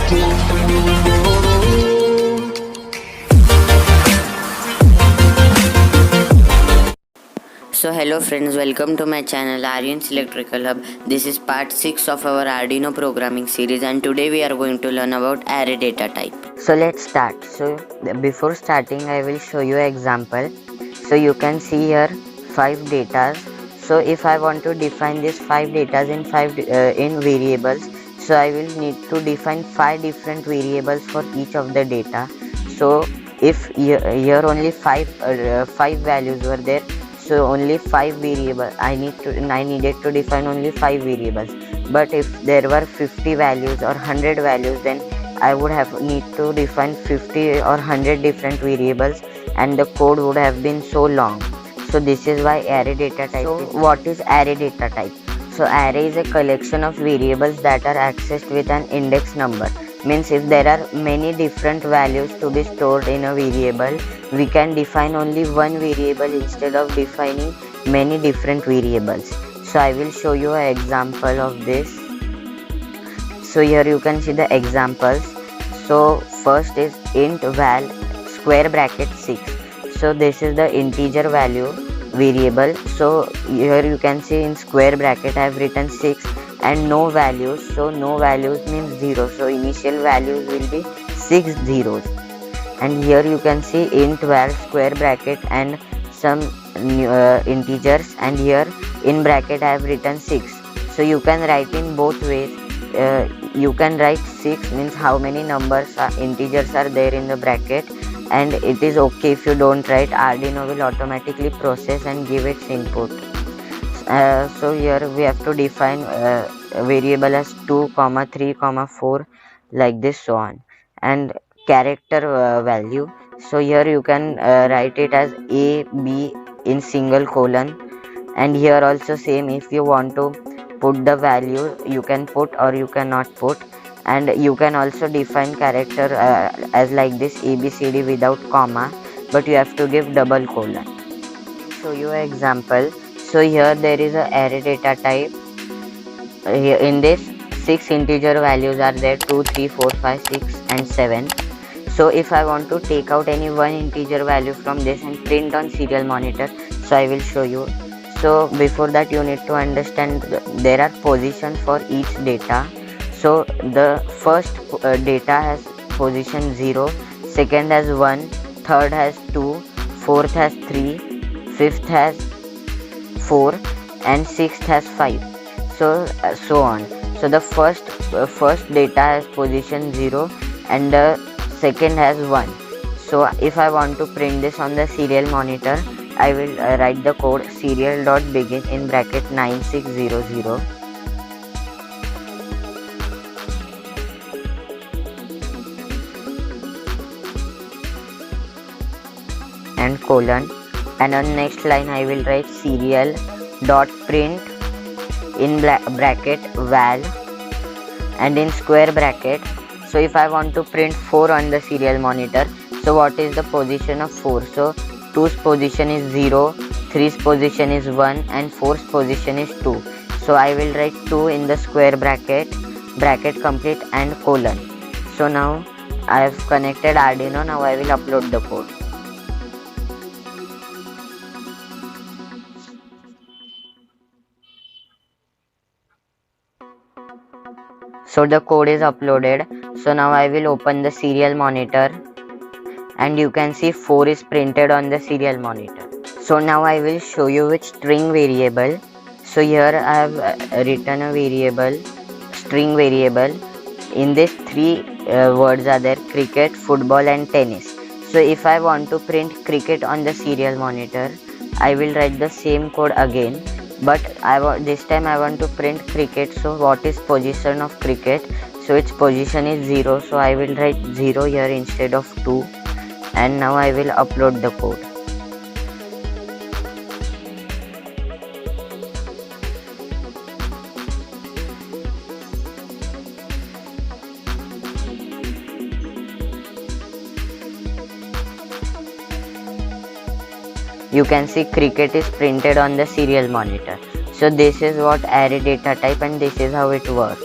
So hello friends, welcome to my channel Aryans Electrical Hub. This is part 6 of our Arduino programming series, and today we are going to learn about array data type. So let's start. So before starting I will show you an example. So you can see here 5 datas. So if I want to define these 5 datas in variables, so I will need to define 5 different variables for each of the data. So if here only 5 values were there, so only 5 variables I needed to define only 5 variables. But if there were 50 values or 100 values, then I would have need to define 50 or 100 different variables, and the code would have been so long. So this is why array data type. So what is array data type? So array is a collection of variables that are accessed with an index number. Means if there are many different values to be stored in a variable, we can define only one variable instead of defining many different variables. So I will show you an example of this. So here you can see the examples. So first is int val square bracket 6. So this is the integer value variable. So here you can see in square bracket I have written 6 and no values. So no values means 0. So initial values will be 6 zeros. And here you can see int var square bracket and some integers, and here in bracket I have written 6. So you can write in both ways. You can write 6 means how many integers are there in the bracket, and it is okay if you don't write. Arduino will automatically process and give its input. So here we have to define variable as 2, 3, 4 like this, so on, and character value. So here you can write it as A, B in single colon, and here also same. If you want to put the value, you can put or you cannot put, and you can also define character as like this ABCD without comma, but you have to give double colon. Show you an example. So here there is a array data type. Here in this 6 integer values are there, 2, 3, 4, 5, 6 and 7. So if I want to take out any one integer value from this and print on serial monitor, so I will show you. So before that you need to understand there are positions for each data. So the first data has position 0, second has 1, third has 2, fourth has 3, fifth has 4 and sixth has 5. So so on. So the first data has position 0 and the second has 1. So if I want to print this on the serial monitor, I will write the code serial.begin in bracket 9600 and colon, and on next line I will write serial.print in bracket val and in square bracket. So if I want to print 4 on the serial monitor, so what is the position of 4? So 2's position is 0, 3's position is 1 and 4's position is 2. So I will write 2 in the square bracket complete and colon. So now I have connected Arduino. Now I will upload the code. So the code is uploaded. So now I will open the serial monitor, and you can see 4 is printed on the serial monitor. So now I will show you with string variable. So here I have written a variable, string variable. In this 3 words are there: cricket, football and tennis. So if I want to print cricket on the serial monitor, I will write the same code again, but this time I want to print cricket. So what is position of cricket? So its position is 0, so I will write 0 here instead of 2, and now I will upload the code. You can see cricket is printed on the serial monitor. So this is what array data type, and this is how it works.